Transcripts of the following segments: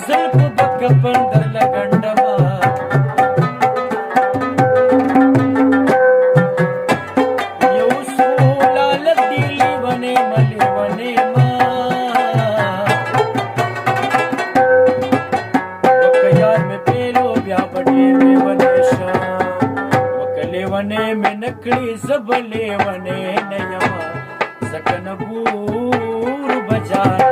زلف بک پندر لګنډما یو سولال دی لیونه ملیونه ما وکیار می پیلو بیا بډیر لیونه شا وکلیونه می نکړي زبلیونه نه یما سکن ګور بجانا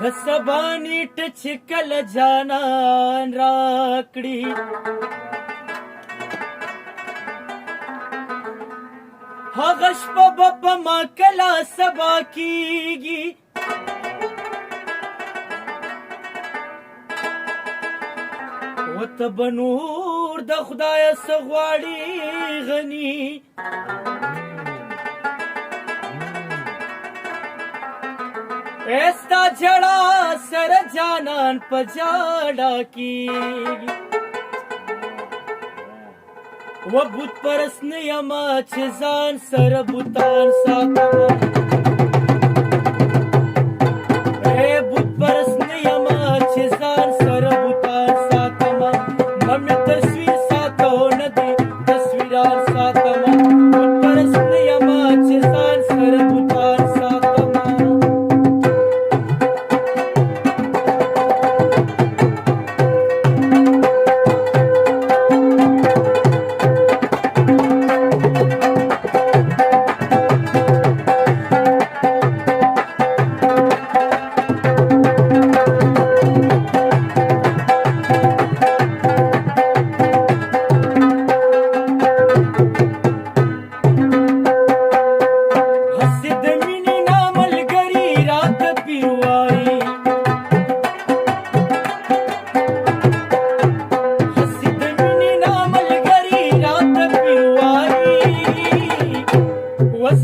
घसबानी टचकल जानान राकड़ी हगश बप माकला सबा कीगी वत बनूर द खुदाय सगवाड़ी गनी ऐसा जड़ा सर जानन पजाड़ा की वो बुत परस नियमा छिजान सर बुतान सातमा ए बुत परस नियमा छिजान सर बुतान सातमा मम्मी तस्वीर सातो नदी तस्वीरान सातमा बुत परस नियमा छिजान सर बुतान सातमा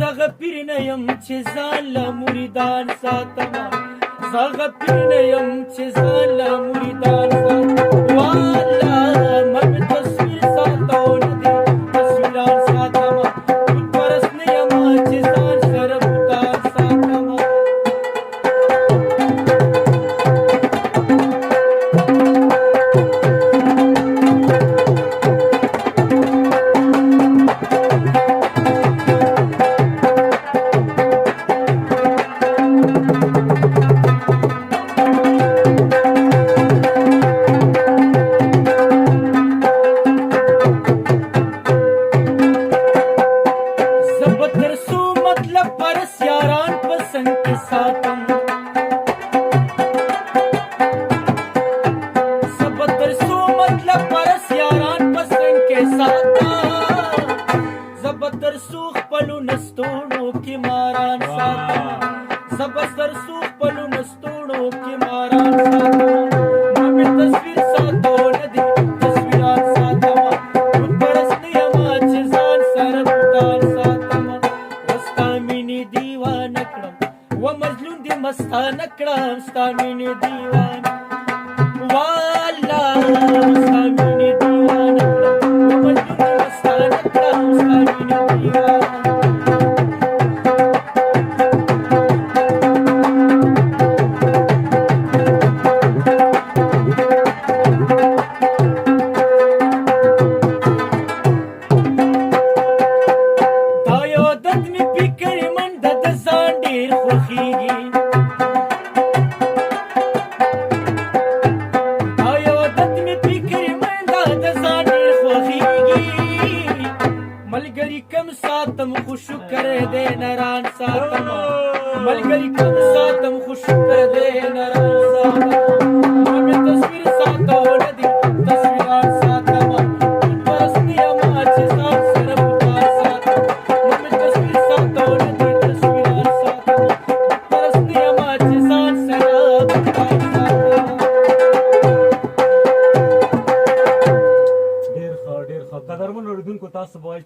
زغپرنیم چې ځان له مریدان ساتما زغپرنیم چې ځان له مریدان ساتما والا مګ تصویر ساتو ندی تصویران ساتما پرس نیم چې ځان سره بوتان ساتما زبدر سوخ پلو نستوڑو کی ماران ساتما زبدر سوخ پلو نستوڑو کی ماران ساتما ممی تصویر ساتو ندی تصویران ساتما خود پرس نیما چیزان سر بودان ساتما وستا مینی دیوان اکڑم و مظلوم دی مستان اکڑم ستا مینی دیوان والا وستا مینی دیوان اکڑم و مظلوم دی مستان اکڑم ستا مینی دیوان ملګری کم ساتم خو شکر دې نران ساتم ملګری کم ساتم خو شکر دې نران ساتم مې تصویر ساتو ندی تصویران ساتم پرستی ما چې ځان سره بوتان ساتم مې تصویر ساتو ندی تصویران ساتم پرستی ما چې ځان سره بوتان ساتم ډیر ښه قدرمن اوریدونکو تاسو به وایئ